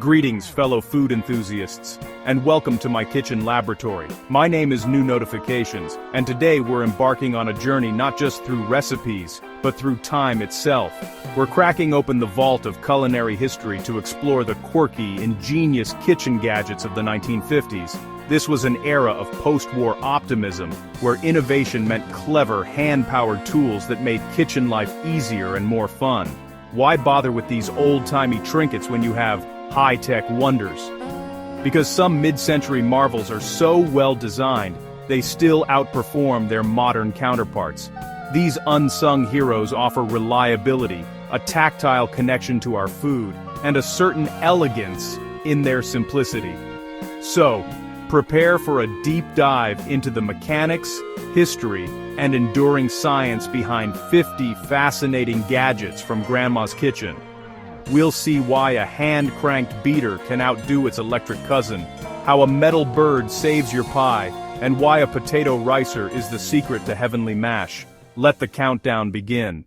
Greetings, fellow food enthusiasts, and welcome to my kitchen laboratory. My name is New Notifications, and today we're embarking on a journey not just through recipes, but through time itself. We're cracking open the vault of culinary history to explore the quirky, ingenious kitchen gadgets of the 1950s. This was an era of post-war optimism, where innovation meant clever, hand-powered tools that made kitchen life easier and more fun. Why bother with these old-timey trinkets when you have high-tech wonders? Because some mid-century marvels are so well-designed, they still outperform their modern counterparts. These unsung heroes offer reliability, a tactile connection to our food, and a certain elegance in their simplicity. So, prepare for a deep dive into the mechanics, history, and enduring science behind 50 fascinating gadgets from Grandma's kitchen. We'll see why a hand-cranked beater can outdo its electric cousin, how a metal bird saves your pie, and why a potato ricer is the secret to heavenly mash. Let the countdown begin.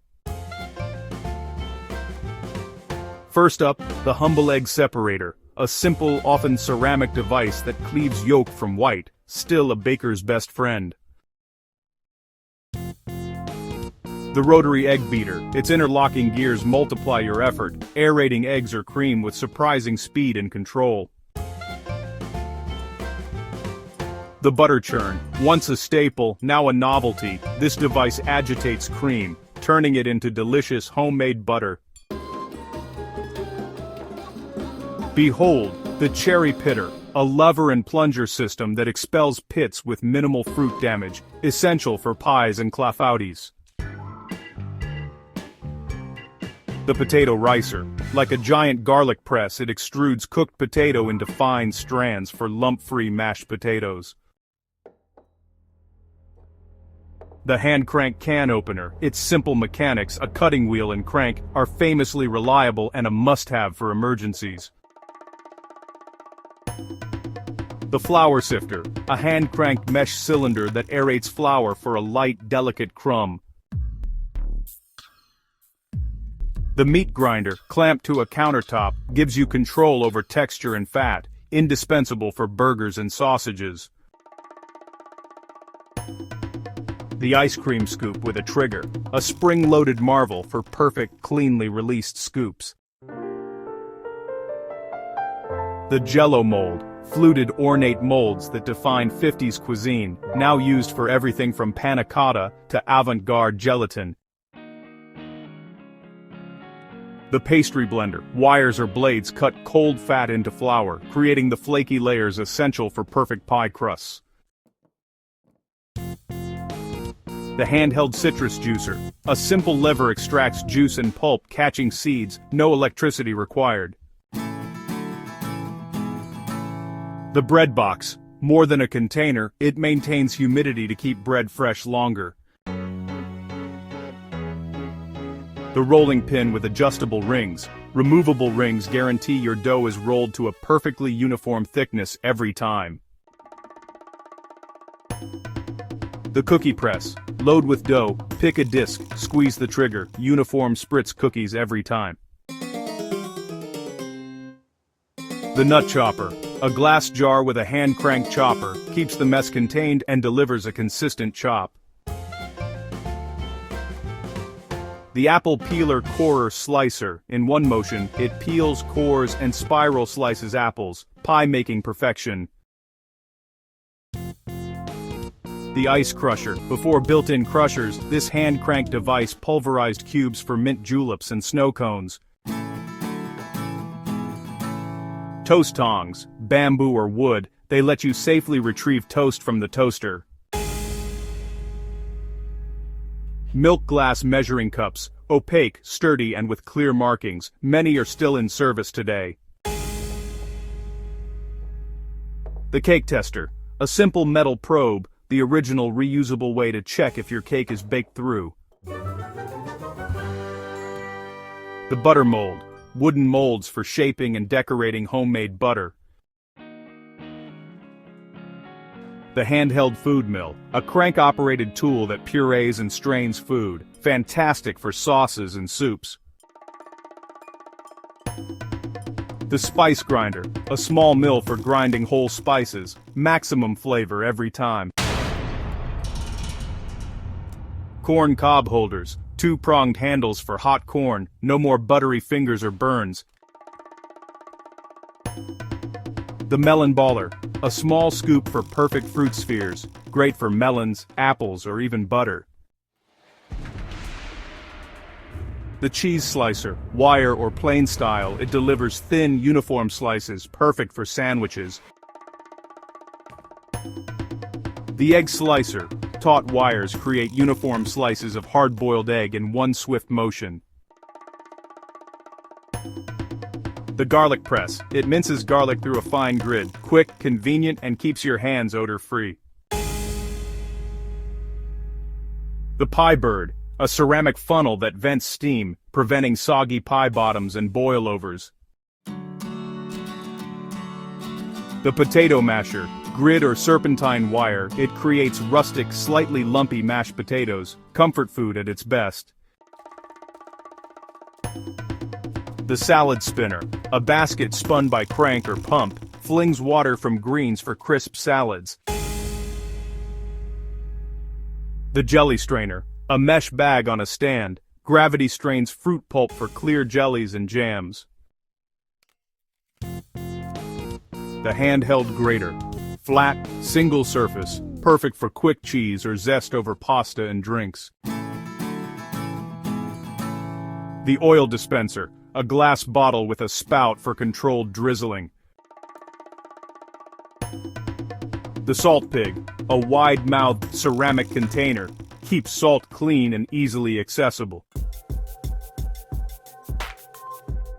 First up, the humble egg separator, a simple, often ceramic device that cleaves yolk from white, still a baker's best friend. The rotary egg beater, its interlocking gears multiply your effort, aerating eggs or cream with surprising speed and control. The butter churn, once a staple, now a novelty, this device agitates cream, turning it into delicious homemade butter. Behold, the cherry pitter, a lever and plunger system that expels pits with minimal fruit damage, essential for pies and clafoutis. The potato ricer, like a giant garlic press, it extrudes cooked potato into fine strands for lump-free mashed potatoes. The hand-crank can opener, its simple mechanics, a cutting wheel and crank, are famously reliable and a must-have for emergencies. The flour sifter, a hand-cranked mesh cylinder that aerates flour for a light, delicate crumb. The meat grinder, clamped to a countertop, gives you control over texture and fat, indispensable for burgers and sausages. The ice cream scoop with a trigger, a spring-loaded marvel for perfect, cleanly released scoops. The Jell-O mold, fluted ornate molds that define 50s cuisine, now used for everything from panna cotta to avant-garde gelatin. The pastry blender, wires or blades cut cold fat into flour, creating the flaky layers essential for perfect pie crusts. The handheld citrus juicer, a simple lever extracts juice and pulp, catching seeds, no electricity required. The bread box, more than a container, it maintains humidity to keep bread fresh longer. The rolling pin with adjustable rings. Removable rings guarantee your dough is rolled to a perfectly uniform thickness every time. The cookie press. Load with dough, pick a disc, squeeze the trigger, uniform spritz cookies every time. The nut chopper. A glass jar with a hand-crank chopper, keeps the mess contained and delivers a consistent chop. The apple peeler corer slicer, in one motion, it peels, cores, and spiral slices apples, pie-making perfection. The ice crusher. Before built-in crushers, this hand-crank device pulverized cubes for mint juleps and snow cones. Toast tongs, bamboo or wood, they let you safely retrieve toast from the toaster. Milk glass measuring cups, opaque, sturdy and with clear markings, many are still in service today. The cake tester, a simple metal probe, the original reusable way to check if your cake is baked through. The butter mold, wooden molds for shaping and decorating homemade butter. The handheld food mill, a crank-operated tool that purees and strains food, fantastic for sauces and soups. The spice grinder, a small mill for grinding whole spices, maximum flavor every time. Corn cob holders, two-pronged handles for hot corn, no more buttery fingers or burns. The melon baller, a small scoop for perfect fruit spheres, great for melons, apples, or even butter. The cheese slicer, wire or plain style, it delivers thin, uniform slices, perfect for sandwiches. The egg slicer, taut wires create uniform slices of hard-boiled egg in one swift motion. The garlic press, it minces garlic through a fine grid, quick, convenient, and keeps your hands odor-free. The pie bird, a ceramic funnel that vents steam, preventing soggy pie bottoms and boilovers. The potato masher, grid or serpentine wire, it creates rustic, slightly lumpy mashed potatoes, comfort food at its best. The salad spinner, a basket spun by crank or pump, flings water from greens for crisp salads. The jelly strainer, a mesh bag on a stand, gravity strains fruit pulp for clear jellies and jams. The handheld grater, flat, single surface, perfect for quick cheese or zest over pasta and drinks. The oil dispenser, a glass bottle with a spout for controlled drizzling. The salt pig, a wide-mouthed ceramic container, keeps salt clean and easily accessible.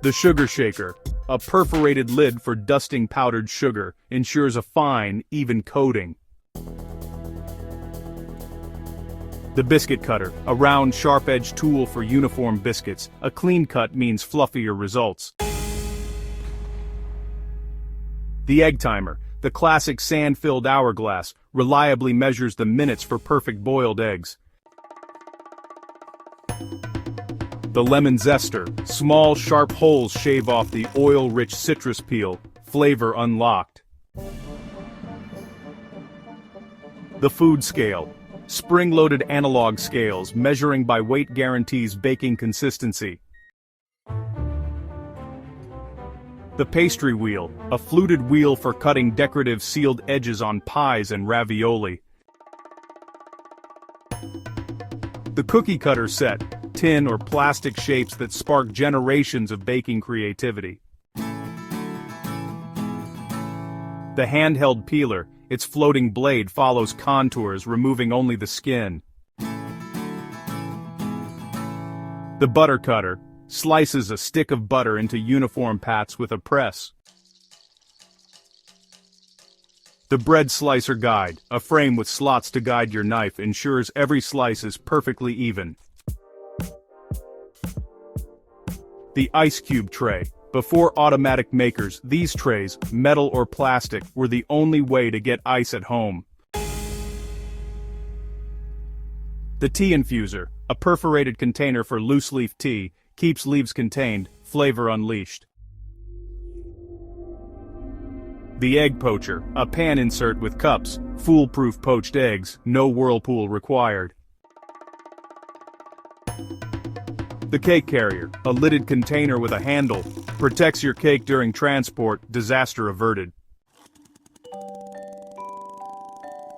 The sugar shaker, a perforated lid for dusting powdered sugar, ensures a fine, even coating. The biscuit cutter, a round, sharp-edged tool for uniform biscuits. A clean cut means fluffier results. The egg timer, the classic sand-filled hourglass, reliably measures the minutes for perfect boiled eggs. The lemon zester, small, sharp holes shave off the oil-rich citrus peel, flavor unlocked. The food scale, spring-loaded analog scales measuring by weight guarantees baking consistency. The pastry wheel, a fluted wheel for cutting decorative sealed edges on pies and ravioli. The cookie cutter set, tin or plastic shapes that spark generations of baking creativity. The handheld peeler, its floating blade follows contours, removing only the skin. The butter cutter slices a stick of butter into uniform pats with a press. The bread slicer guide, a frame with slots to guide your knife, ensures every slice is perfectly even. The ice cube tray. Before automatic makers, these trays, metal or plastic, were the only way to get ice at home. The tea infuser, a perforated container for loose-leaf tea, keeps leaves contained, flavor unleashed. The egg poacher, a pan insert with cups, foolproof poached eggs, no whirlpool required. The cake carrier, a lidded container with a handle, protects your cake during transport, disaster averted.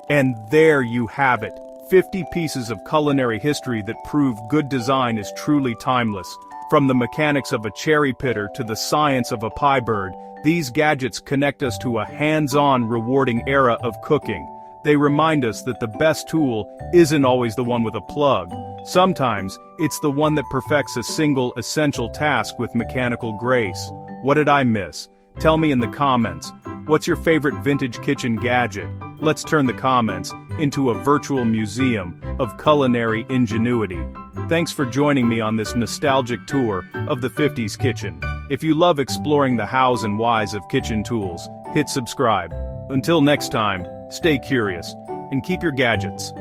And there you have it, 50 pieces of culinary history that prove good design is truly timeless. From the mechanics of a cherry pitter to the science of a pie bird, these gadgets connect us to a hands-on, rewarding era of cooking. They remind us that the best tool isn't always the one with a plug. Sometimes, it's the one that perfects a single essential task with mechanical grace. What did I miss? Tell me in the comments. What's your favorite vintage kitchen gadget? Let's turn the comments into a virtual museum of culinary ingenuity. Thanks for joining me on this nostalgic tour of the 50s kitchen. If you love exploring the hows and whys of kitchen tools, hit subscribe. Until next time, stay curious and keep your gadgets,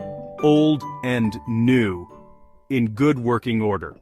old and new, in good working order.